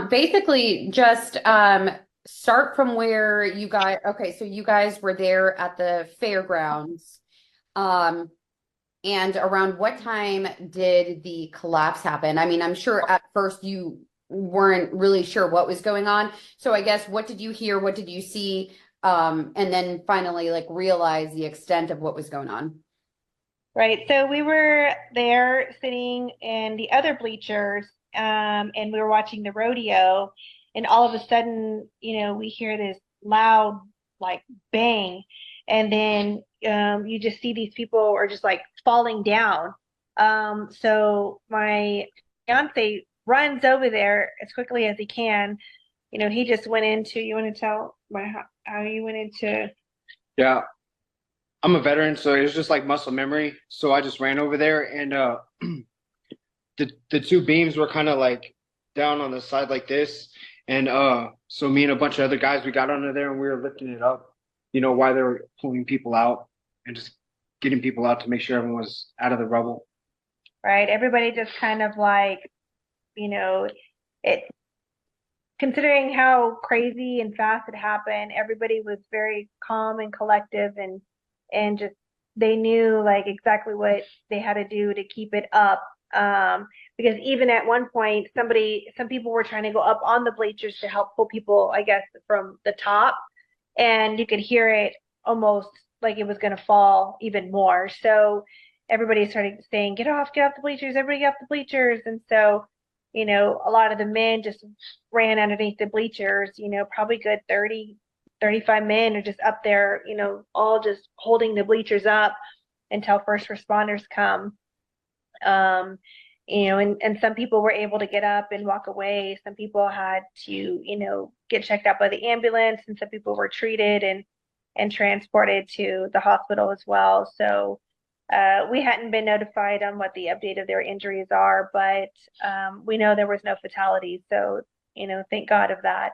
basically just start from where you guys, okay, so you guys were there at the fairgrounds. Um, and around what time did the collapse happen? I mean, I'm sure at first you weren't really sure what was going on. So I guess what did you hear? What did you see? And then finally like realize the extent of what was going on. Right. So we were there sitting in the other bleachers, and we were watching the rodeo, and all of a sudden, we hear this loud, like bang, and then you just see these people are just like falling down. So my fiance runs over there as quickly as he can. He just went into, you want to tell how you went into? Yeah, I'm a veteran, so it was just like muscle memory. So I just ran over there, and the two beams were kind of like down on the side like this, and so me and a bunch of other guys, we got under there and we were lifting it up, while they were pulling people out and just getting people out to make sure everyone was out of the rubble. Right. Everybody just kind of like, you know, it considering how crazy and fast it happened, everybody was very calm and collective and just they knew like exactly what they had to do to keep it up. Because even at one point, some people were trying to go up on the bleachers to help pull people, I guess, from the top, and you could hear it almost like it was going to fall even more. So everybody started saying, get off the bleachers, everybody get off the bleachers. And so, a lot of the men just ran underneath the bleachers, probably good 30, 35 men are just up there, all just holding the bleachers up until first responders come. And some people were able to get up and walk away. Some people had to, get checked out by the ambulance, and some people were treated and transported to the hospital as well. So we hadn't been notified on what the update of their injuries are, but we know there was no fatalities. So, thank God of that.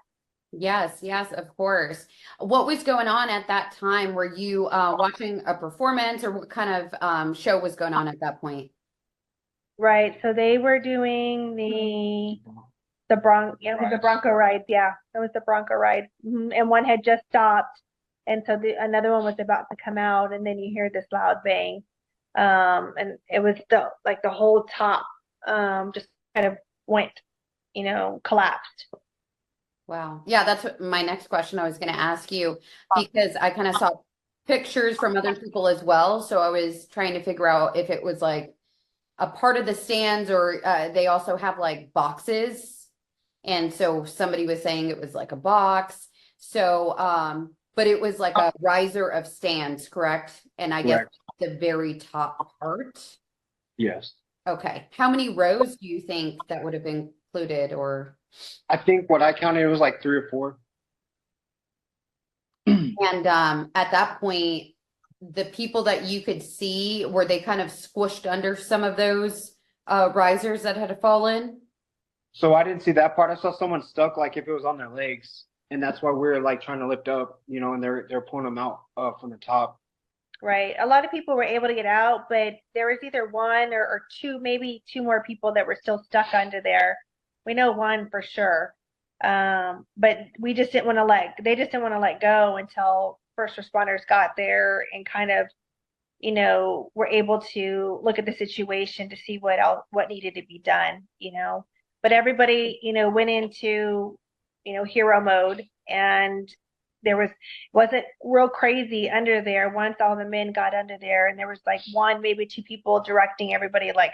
Yes, yes, of course. What was going on at that time? Were you watching a performance or what kind of show was going on at that point? Right. So they were doing the Bronco rides. Yeah, it was the Bronco ride. And one had just stopped, and so another one was about to come out, and then you hear this loud bang. And it was the whole top just kind of went, collapsed. Wow. Yeah, that's what my next question I was going to ask you because I kind of saw pictures from other people as well. So I was trying to figure out if it was like a part of the stands or they also have like boxes. And so somebody was saying it was like a box. So, but it was like a riser of stands, correct? And I guess Correct. the very top part. Yes. Okay. How many rows do you think that would have been included or? I think what I counted, it was like three or four. And at that point, the people that you could see, were they kind of squished under some of those risers that had fallen? So I didn't see that part. I saw someone stuck like if it was on their legs. And that's why we were like trying to lift up, and they're pulling them out from the top. Right. A lot of people were able to get out, but there was either one or two, maybe two more people that were still stuck under there. We know one for sure. But they just didn't want to let go until first responders got there and kind of, were able to look at the situation to see what needed to be done. But everybody, went into, hero mode, and wasn't real crazy under there once all the men got under there, and there was like one, maybe two people directing everybody like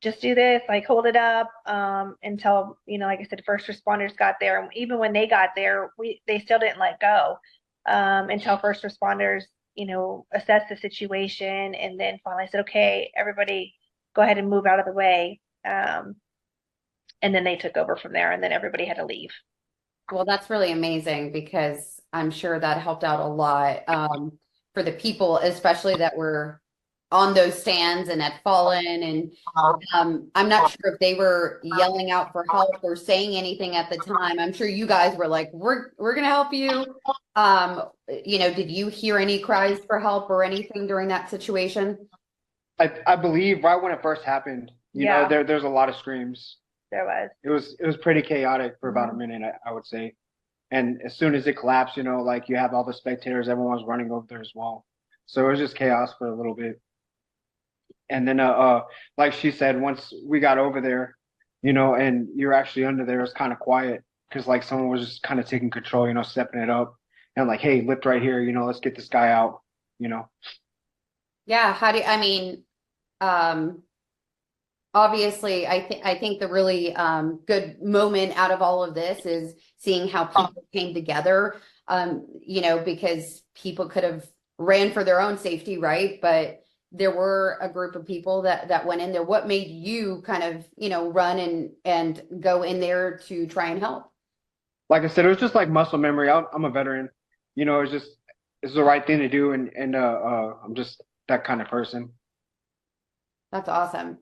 just do this, like hold it up, until, like I said, first responders got there. And even when they got there, they still didn't let go, until first responders, assessed the situation and then finally said, okay, everybody go ahead and move out of the way. And then they took over from there, and then everybody had to leave. Well, that's really amazing because I'm sure that helped out a lot for the people, especially that were on those stands and had fallen. And I'm not sure if they were yelling out for help or saying anything at the time. I'm sure you guys were like, we're gonna help you. Did you hear any cries for help or anything during that situation? I believe right when it first happened, Yeah. there's a lot of screams. There was. It was pretty chaotic for about a minute, I would say. And as soon as it collapsed, you know, like you have all the spectators, everyone was running over there as well. So it was just chaos for a little bit. And then like she said, once we got over there, you know, and you're actually under there, it's kind of quiet because like someone was just kind of taking control, you know, stepping it up and like, hey, lift right here, you know, let's get this guy out, you know. Yeah, I mean, um, obviously, I think the really good moment out of all of this is seeing how people came together. You know, because people could have ran for their own safety, right? But there were a group of people that went in there. What made you kind of, you know, run and go in there to try and help? Like I said, it was just like muscle memory. I'm a veteran, you know, it's the right thing to do, and I'm just that kind of person. That's awesome.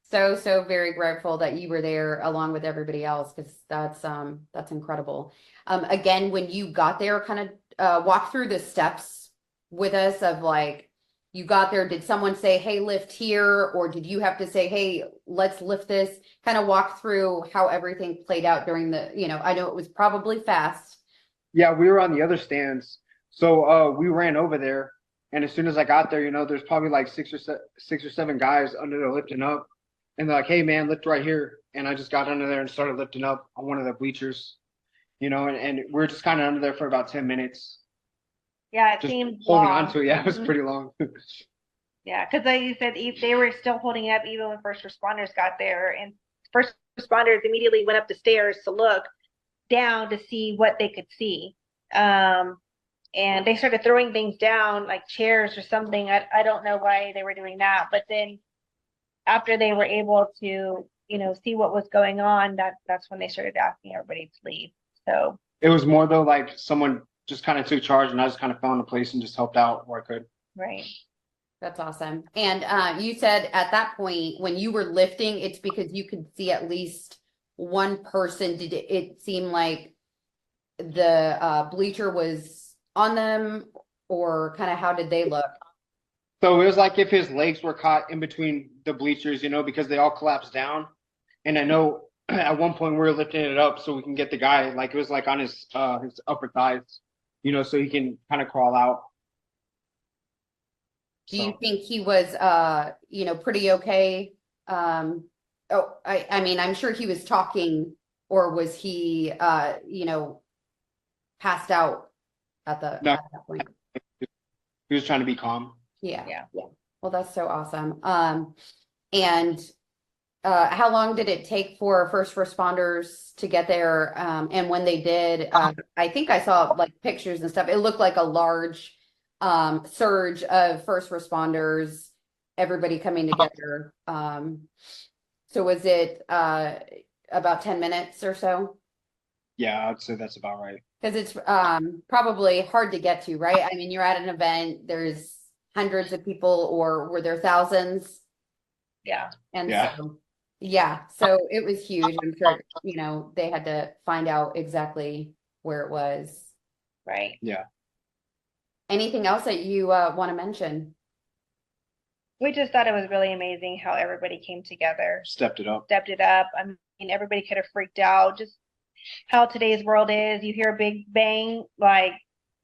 So very grateful that you were there along with everybody else, because that's incredible. Again, when you got there, kind of walk through the steps with us of like, you got there, did someone say, hey, lift here, or did you have to say, hey, let's lift this? Kind of walk through how everything played out during the, you know, I know it was probably fast. Yeah, we were on the other stands, so we ran over there, and as soon as I got there, you know, there's probably like six or seven guys under there lifting up, and they're like, "Hey, man, lift right here," and I just got under there and started lifting up on one of the bleachers, you know, and we're just kind of under there for about 10 minutes, Yeah, it just seemed holding long. on to it. Yeah, it was Mhm. pretty long. Yeah, because like you said, they were still holding up even when first responders got there, and first responders immediately went up the stairs to look down to see what they could see. And they started throwing things down, like chairs or something. I don't know why they were doing that, but then after they were able to, you know, see what was going on, that's when they started asking everybody to leave. So It was more though like someone just kind of took charge, and I just kind of fell into place and just helped out where I could. right. That's awesome. And you said at that point when you were lifting, it's because you could see at least one person. Did it seem like the bleacher was on them, or kind of how did they look? So it was like if his legs were caught in between the bleachers, you know, because they all collapsed down. And I know at one point we were lifting it up so we can get the guy, like it was like on his upper thighs, you know, so he can kind of crawl out. Do you So think he was you know, pretty okay? Oh, I mean, I'm sure he was talking, or was he you know, passed out no, at that point? he was trying to be calm. Yeah. Yeah. Well, that's so awesome. And how long did it take for first responders to get there? And when they did, I think I saw like pictures and stuff. It looked like a large surge of first responders, everybody coming together. So was it about 10 minutes or so? Yeah, I'd say that's about right. Because it's probably hard to get to, right? I mean, you're at an event, there's hundreds of people, or were there thousands? Yeah. And Yeah. so, yeah, so it was huge. I'm sure, you know, they had to find out exactly where it was. Right. Yeah. Anything else that you want to mention? We just thought it was really amazing how everybody came together, Stepped it up. stepped it up. I mean, everybody could have freaked out. Just how today's world is. You hear a big bang, like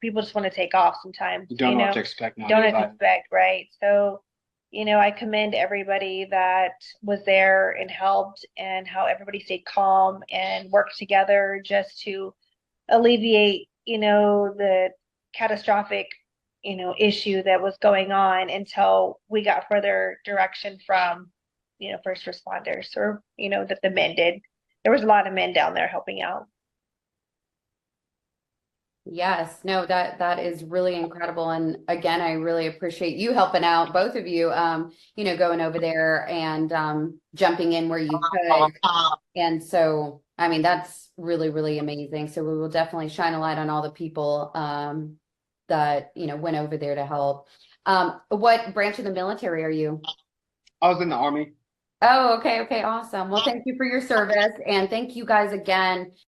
people just want to take off sometimes. You don't know know, what to expect now. don't know what to expect, right? So, you know, I commend everybody that was there and helped, and how everybody stayed calm and worked together just to alleviate, you know, the catastrophic, you know, issue that was going on until we got further direction from, you know, first responders, or, you know, that the men did. There was a lot of men down there helping out. Yes, no, that is really incredible. And again, I really appreciate you helping out, both of you, you know, going over there and jumping in where you could. And so, I mean, that's really, really amazing. So we will definitely shine a light on all the people that, you know, went over there to help. What branch of the military are you? I was in the Army. Oh, okay, awesome. Well, thank you for your service, and thank you guys again.